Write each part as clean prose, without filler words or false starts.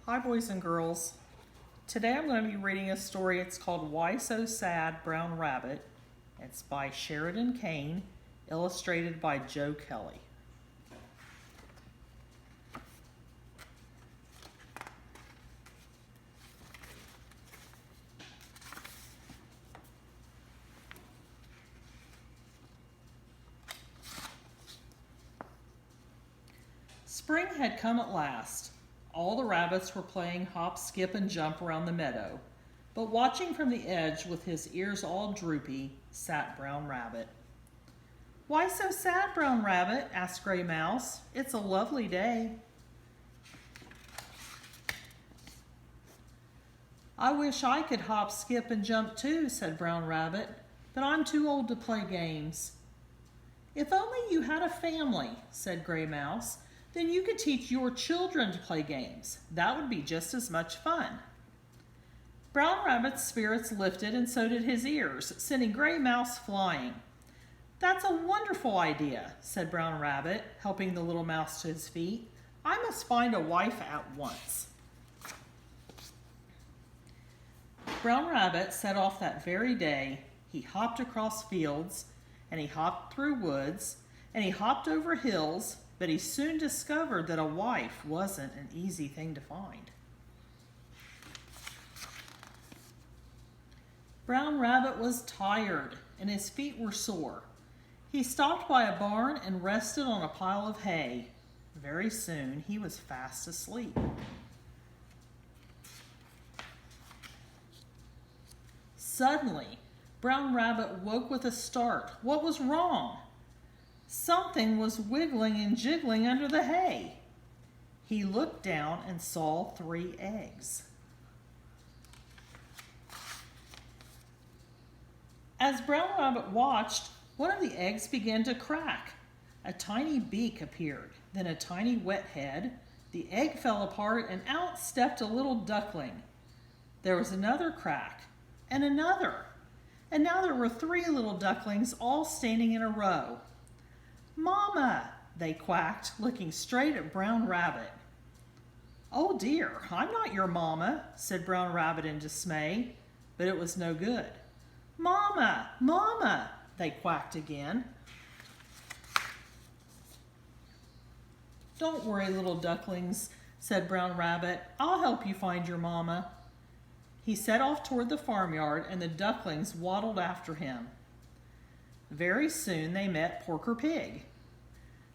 Hi boys and girls. Today I'm going to be reading a story. It's called Why So Sad, Brown Rabbit. It's by Sheridan Kane, illustrated by Joe Kelly. Spring had come at last. All the rabbits were playing hop, skip, and jump around the meadow, but watching from the edge with his ears all droopy sat Brown Rabbit. "Why so sad, Brown Rabbit?" asked Gray Mouse. "It's a lovely day." "I wish I could hop, skip, and jump too," said Brown Rabbit, "but I'm too old to play games." "If only you had a family," said Gray Mouse, "then you could teach your children to play games. That would be just as much fun." Brown Rabbit's spirits lifted, and so did his ears, sending Gray Mouse flying. "That's a wonderful idea," said Brown Rabbit, helping the little mouse to his feet. "I must find a wife at once." Brown Rabbit set off that very day. He hopped across fields, and he hopped through woods, and he hopped over hills, but he soon discovered that a wife wasn't an easy thing to find. Brown Rabbit was tired, and his feet were sore. He stopped by a barn and rested on a pile of hay. Very soon he was fast asleep. Suddenly, Brown Rabbit woke with a start. What was wrong? Something was wiggling and jiggling under the hay. He looked down and saw 3 eggs. As Brown Rabbit watched, one of the eggs began to crack. A tiny beak appeared, then a tiny wet head. The egg fell apart, and out stepped a little duckling. There was another crack, and another. And now there were 3 little ducklings all standing in a row. "Mama!" they quacked, looking straight at Brown Rabbit. "Oh dear, I'm not your mama," said Brown Rabbit in dismay, but it was no good. "Mama! Mama!" they quacked again. "Don't worry, little ducklings," said Brown Rabbit. "I'll help you find your mama." He set off toward the farmyard, and the ducklings waddled after him. Very soon they met Porker Pig.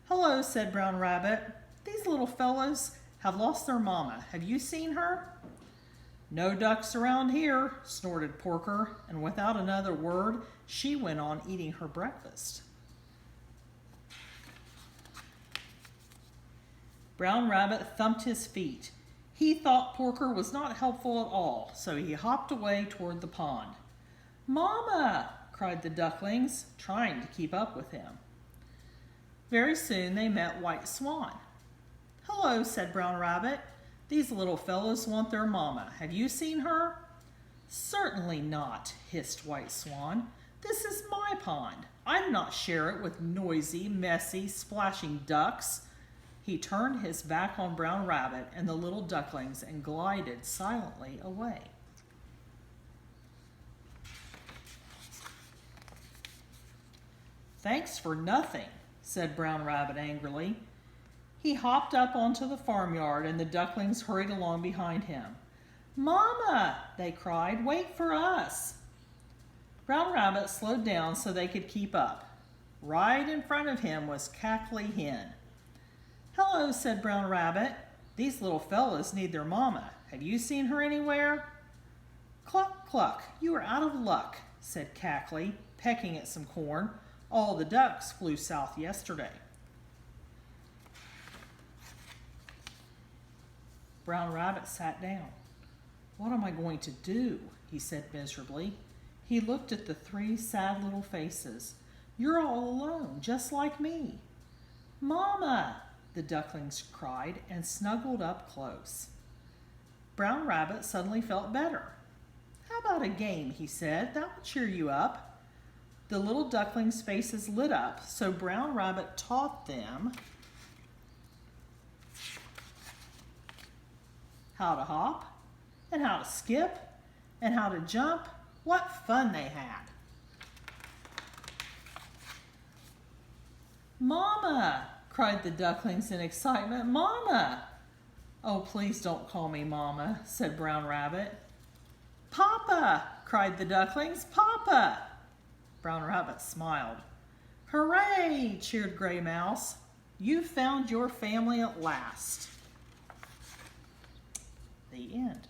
"Hello," said Brown Rabbit. "These little fellows have lost their mama. Have you seen her?" "No ducks around here," snorted Porker, and without another word, she went on eating her breakfast. Brown Rabbit thumped his feet. He thought Porker was not helpful at all, so he hopped away toward the pond. "Mama!" cried the ducklings, trying to keep up with him. Very soon they met White Swan. "Hello," said Brown Rabbit. "These little fellows want their mama. Have you seen her?" "Certainly not," hissed White Swan. "This is my pond. I do not share it with noisy, messy, splashing ducks." He turned his back on Brown Rabbit and the little ducklings and glided silently away. "Thanks for nothing," said Brown Rabbit angrily. He hopped up onto the farmyard, and the ducklings hurried along behind him. "Mama!" they cried. "Wait for us!" Brown Rabbit slowed down so they could keep up. Right in front of him was Cackly Hen. "Hello," said Brown Rabbit. "These little fellows need their mama. Have you seen her anywhere?" "Cluck, cluck, you are out of luck," said Cackly, pecking at some corn. "All the ducks flew south yesterday." Brown Rabbit sat down. "What am I going to do?" he said miserably. He looked at the 3 sad little faces. "You're all alone, just like me." "Mama!" the ducklings cried and snuggled up close. Brown Rabbit suddenly felt better. "How about a game?" he said. "That will cheer you up." The little ducklings' faces lit up, so Brown Rabbit taught them how to hop, and how to skip, and how to jump. What fun they had! "Mama!" cried the ducklings in excitement. "Mama!" "Oh, please don't call me Mama," said Brown Rabbit. "Papa!" cried the ducklings. "Papa!" Brown Rabbit smiled. "Hooray!" cheered Gray Mouse. "You found your family at last." The end.